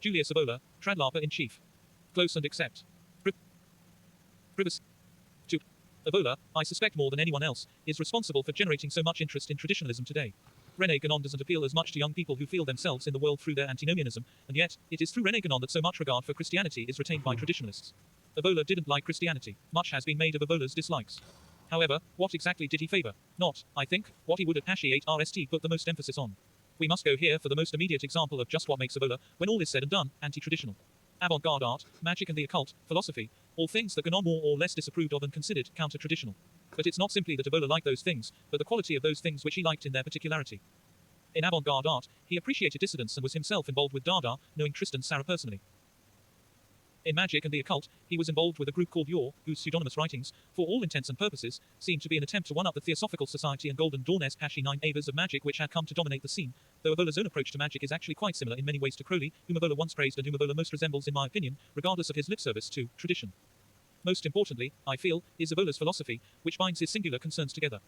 Julius Evola, Trad Larper in chief. Close and accept. Privacy. 2. Evola, I suspect more than anyone else, is responsible for generating so much interest in traditionalism today. Rene Guénon doesn't appeal as much to young people who feel themselves in the world through their antinomianism, and yet, it is through Rene Guénon that so much regard for Christianity is retained by traditionalists. Evola didn't like Christianity. Much has been made of Evola's dislikes. However, what exactly did he favor? Not, I think, what he would at #8RST put the most emphasis on. We must go here for the most immediate example of just what makes Evola, when all is said and done, anti-traditional. Avant-garde art, magic and the occult, philosophy, all things that Guénon more or less disapproved of and considered counter-traditional. But it's not simply that Evola liked those things, but the quality of those things which he liked in their particularity. In avant-garde art, he appreciated dissidence and was himself involved with Dada, knowing Tristan Tzara personally. In magic and the occult, he was involved with a group called Yor, whose pseudonymous writings, for all intents and purposes, seemed to be an attempt to one-up the Theosophical Society and Golden Dawn-esque #9 avers of magic which had come to dominate the scene, though Evola's own approach to magic is actually quite similar in many ways to Crowley, whom Evola once praised and whom Evola most resembles in my opinion, regardless of his lip service to tradition. Most importantly, I feel, is Evola's philosophy, which binds his singular concerns together.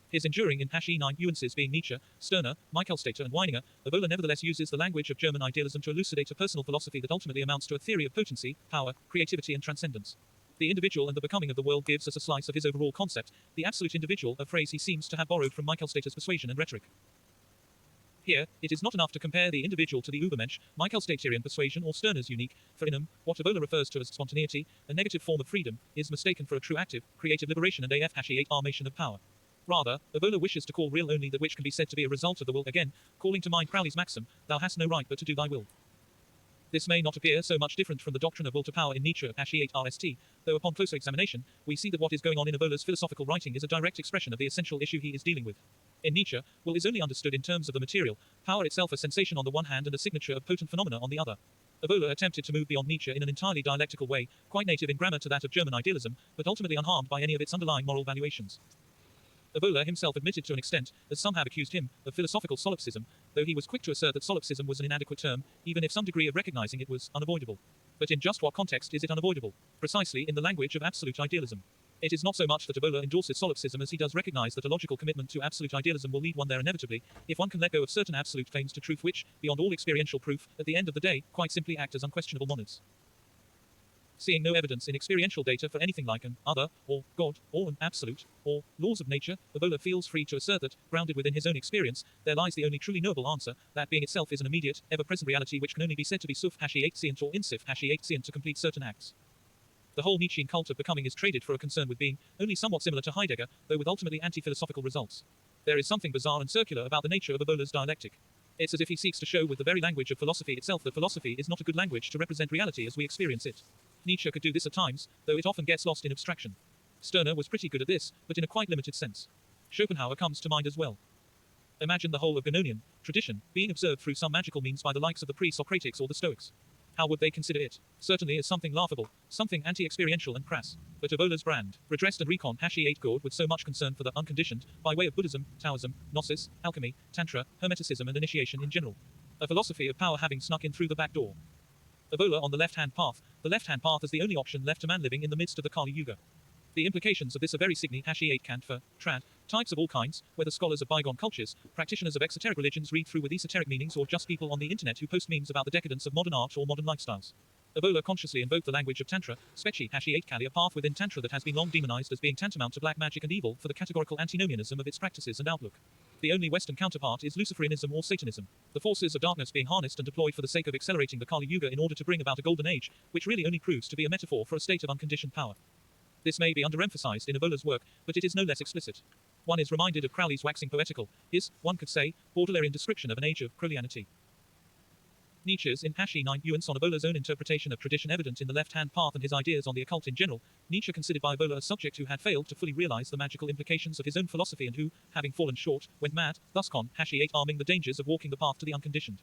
His enduring in #9 nuances being Nietzsche, Stirner, Michaelstater and Weininger, Evola nevertheless uses the language of German idealism to elucidate a personal philosophy that ultimately amounts to a theory of potency, power, creativity and transcendence. The individual and the becoming of the world gives us a slice of his overall concept, the absolute individual, a phrase he seems to have borrowed from Michaelstater's persuasion and rhetoric. Here, it is not enough to compare the individual to the Übermensch, Michaelstaterian persuasion or Stirner's unique, for in him, what Evola refers to as spontaneity, a negative form of freedom, is mistaken for a true active, creative liberation and #8-armation of power. Rather, Evola wishes to call real only that which can be said to be a result of the will, again, calling to mind Crowley's maxim, thou hast no right but to do thy will. This may not appear so much different from the doctrine of will to power in Nietzsche #8RST, though upon closer examination, we see that what is going on in Evola's philosophical writing is a direct expression of the essential issue he is dealing with. In Nietzsche, will is only understood in terms of the material, power itself a sensation on the one hand and a signature of potent phenomena on the other. Evola attempted to move beyond Nietzsche in an entirely dialectical way, quite native in grammar to that of German idealism, but ultimately unharmed by any of its underlying moral valuations. Evola himself admitted to an extent, as some have accused him, of philosophical solipsism, though he was quick to assert that solipsism was an inadequate term, even if some degree of recognizing it was unavoidable. But in just what context is it unavoidable? Precisely in the language of absolute idealism. It is not so much that Evola endorses solipsism as he does recognize that a logical commitment to absolute idealism will lead one there inevitably, if one can let go of certain absolute claims to truth which, beyond all experiential proof, at the end of the day, quite simply act as unquestionable monads. Seeing no evidence in experiential data for anything like an other, or God, or an absolute, or laws of nature, Evola feels free to assert that, grounded within his own experience, there lies the only truly knowable answer, that being itself is an immediate, ever-present reality which can only be said to be suf #8 or insif #8 to complete certain acts. The whole Nietzschean cult of becoming is traded for a concern with being, only somewhat similar to Heidegger, though with ultimately anti-philosophical results. There is something bizarre and circular about the nature of Evola's dialectic. It's as if he seeks to show with the very language of philosophy itself that philosophy is not a good language to represent reality as we experience it. Nietzsche could do this at times, though it often gets lost in abstraction. Stirner was pretty good at this, but in a quite limited sense. Schopenhauer comes to mind as well. Imagine the whole of Guénonian tradition being observed through some magical means by the likes of the pre-Socratics or the Stoics. How would they consider it? Certainly as something laughable, something anti-experiential and crass. But Evola's brand, redressed and recon #8 gourd with so much concern for the unconditioned, by way of Buddhism, Taoism, Gnosis, alchemy, Tantra, Hermeticism and initiation in general. A philosophy of power having snuck in through the back door. Evola on the left-hand path, the left-hand path is the only option left to man living in the midst of the Kali Yuga. The implications of this are very signy #8 cant for, trad, types of all kinds, whether scholars of bygone cultures, practitioners of exoteric religions read through with esoteric meanings or just people on the internet who post memes about the decadence of modern art or modern lifestyles. Evola consciously invoked the language of Tantra, spechi #8 Kali, a path within Tantra that has been long demonized as being tantamount to black magic and evil for the categorical antinomianism of its practices and outlook. The only Western counterpart is Luciferianism or Satanism, the forces of darkness being harnessed and deployed for the sake of accelerating the Kali Yuga in order to bring about a golden age, which really only proves to be a metaphor for a state of unconditioned power. This may be underemphasized in Evola's work, but it is no less explicit. One is reminded of Crowley's waxing poetical, his, one could say, Baudelairean description of an age of Crowleyanity. Nietzsche's in #9 nuance on Evola's own interpretation of tradition evident in the left-hand path and his ideas on the occult in general, Nietzsche considered by Evola a subject who had failed to fully realize the magical implications of his own philosophy and who, having fallen short, went mad, thus con #8 arming the dangers of walking the path to the unconditioned.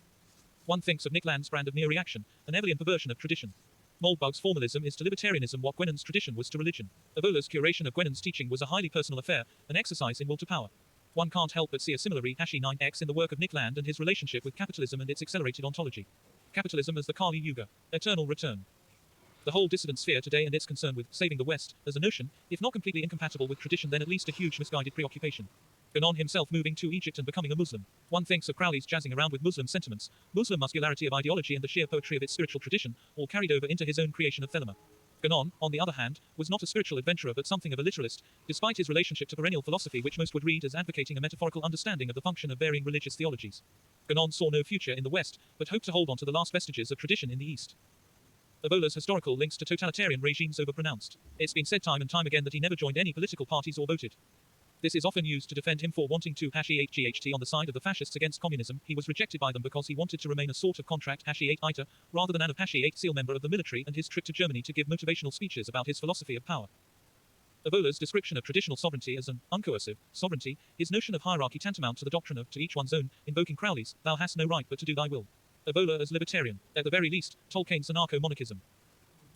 One thinks of Nick Land's brand of neo-reaction, an Evolian perversion of tradition. Moldbug's formalism is to libertarianism what Guénon's tradition was to religion. Evola's curation of Guénon's teaching was a highly personal affair, an exercise in will to power. One can't help but see a similar #9x in the work of Nick Land and his relationship with capitalism and its accelerated ontology. Capitalism as the Kali Yuga, eternal return. The whole dissident sphere today and its concern with saving the West, as a notion, if not completely incompatible with tradition then at least a huge misguided preoccupation. Ganon himself moving to Egypt and becoming a Muslim. One thinks of Crowley's jazzing around with Muslim sentiments, Muslim muscularity of ideology and the sheer poetry of its spiritual tradition, all carried over into his own creation of Thelema. Ganon, on the other hand, was not a spiritual adventurer but something of a literalist, despite his relationship to perennial philosophy which most would read as advocating a metaphorical understanding of the function of varying religious theologies. Ganon saw no future in the West, but hoped to hold on to the last vestiges of tradition in the East. Evola's historical links to totalitarian regimes overpronounced. It's been said time and time again that he never joined any political parties or voted. This is often used to defend him for wanting to #E8GHT on the side of the fascists against communism. He was rejected by them because he wanted to remain a sort of contract #E8ITER, rather than an #E8 SEAL member of the military, and his trip to Germany to give motivational speeches about his philosophy of power. Evola's description of traditional sovereignty as an uncoercive sovereignty, his notion of hierarchy tantamount to the doctrine of to each one's own, invoking Crowley's, thou hast no right but to do thy will. Evola as libertarian, at the very least, Tolkien's anarcho-monarchism.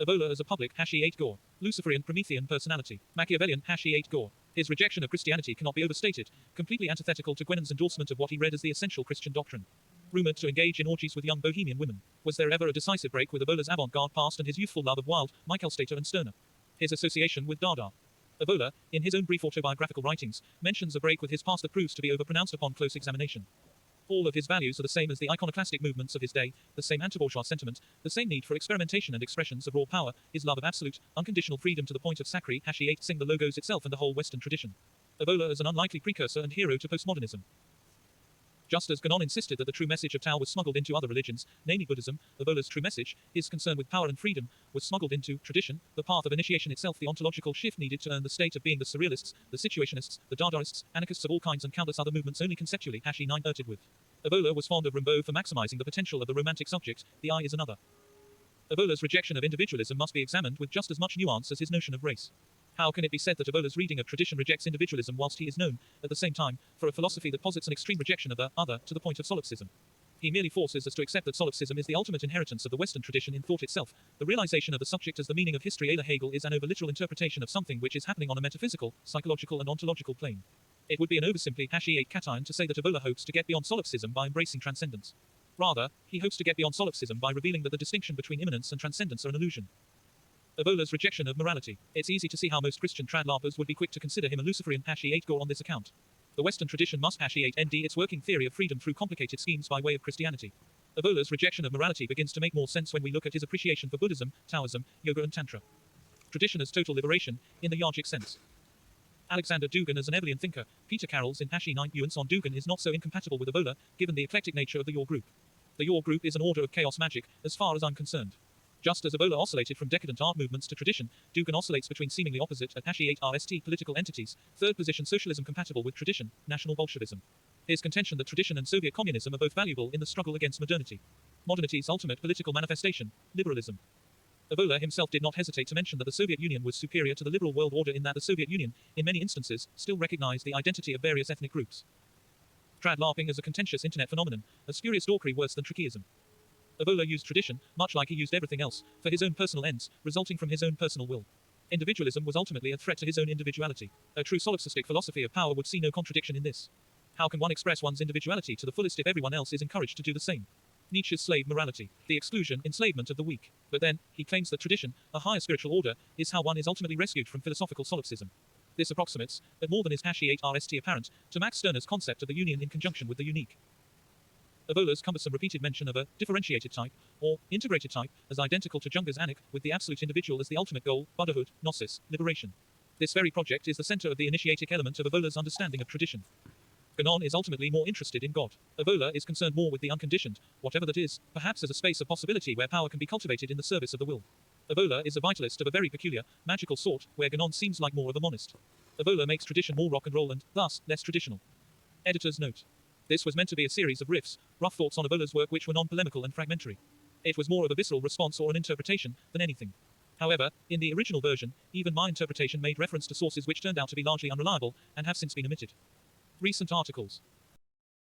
Evola as a public #E8 Gore, Luciferian Promethean personality, Machiavellian #E8 Gore. His rejection of Christianity cannot be overstated, completely antithetical to Gwynon's endorsement of what he read as the essential Christian doctrine. Rumored to engage in orgies with young bohemian women, was there ever a decisive break with Evola's avant-garde past and his youthful love of Wilde, Michaelstater and Stirner? His association with Dada. Evola, in his own brief autobiographical writings, mentions a break with his past that proves to be overpronounced upon close examination. All of his values are the same as the iconoclastic movements of his day, the same anti-bourgeois sentiment, the same need for experimentation and expressions of raw power, his love of absolute, unconditional freedom to the point of sacri #E8 sing the logos itself and the whole Western tradition. Evola as an unlikely precursor and hero to postmodernism. Just as Ganon insisted that the true message of Tao was smuggled into other religions, namely Buddhism, Evola's true message, his concern with power and freedom, was smuggled into tradition, the path of initiation itself, the ontological shift needed to earn the state of being the surrealists, the situationists, the Dadaists, anarchists of all kinds and countless other movements only conceptually #E9 urted with. Evola was fond of Rimbaud for maximizing the potential of the romantic subject, the I is another. Evola's rejection of individualism must be examined with just as much nuance as his notion of race. How can it be said that Evola's reading of tradition rejects individualism whilst he is known, at the same time, for a philosophy that posits an extreme rejection of the other, to the point of solipsism? He merely forces us to accept that solipsism is the ultimate inheritance of the Western tradition in thought itself, the realization of the subject as the meaning of history. Ala Hegel is an over-literal interpretation of something which is happening on a metaphysical, psychological and ontological plane. It would be an oversimply #E8 cation to say that Evola hopes to get beyond solipsism by embracing transcendence. Rather, he hopes to get beyond solipsism by revealing that the distinction between immanence and transcendence are an illusion. Evola's rejection of morality. It's easy to see how most Christian trad larpers would be quick to consider him a Luciferian #E8 Gore on this account. The Western tradition must #E8ND its working theory of freedom through complicated schemes by way of Christianity. Evola's rejection of morality begins to make more sense when we look at his appreciation for Buddhism, Taoism, yoga and Tantra. Tradition as total liberation, in the Yogic sense. Alexander Dugin as an Evolian thinker, Peter Carroll's in #E9 nuance on Dugin is not so incompatible with Evola, given the eclectic nature of the Yor group. The Yor group is an order of chaos magic, as far as I'm concerned. Just as Evola oscillated from decadent art movements to tradition, Dugin oscillates between seemingly opposite at #E8RST political entities, third position socialism compatible with tradition, national Bolshevism. His contention that tradition and Soviet communism are both valuable in the struggle against modernity. Modernity's ultimate political manifestation, liberalism. Evola himself did not hesitate to mention that the Soviet Union was superior to the liberal world order in that the Soviet Union, in many instances, still recognized the identity of various ethnic groups. Trad LARPing as a contentious internet phenomenon, a spurious dorkery worse than trickism. Evola used tradition, much like he used everything else, for his own personal ends, resulting from his own personal will. Individualism was ultimately a threat to his own individuality. A true solipsistic philosophy of power would see no contradiction in this. How can one express one's individuality to the fullest if everyone else is encouraged to do the same? Nietzsche's slave morality, the exclusion, enslavement of the weak. But then, he claims that tradition, a higher spiritual order, is how one is ultimately rescued from philosophical solipsism. This approximates, but more than is #E8RST apparent, to Max Stirner's concept of the union in conjunction with the unique. Evola's cumbersome repeated mention of a differentiated type, or integrated type, as identical to Junger's Anik, with the absolute individual as the ultimate goal, Buddhahood, Gnosis, liberation. This very project is the center of the initiatic element of Evola's understanding of tradition. Ganon is ultimately more interested in God. Evola is concerned more with the unconditioned, whatever that is, perhaps as a space of possibility where power can be cultivated in the service of the will. Evola is a vitalist of a very peculiar, magical sort, where Ganon seems like more of a monist. Evola makes tradition more rock and roll and, thus, less traditional. Editor's note. This was meant to be a series of riffs, rough thoughts on Evola's work which were non-polemical and fragmentary. It was more of a visceral response or an interpretation, than anything. However, in the original version, even my interpretation made reference to sources which turned out to be largely unreliable, and have since been omitted. Recent articles.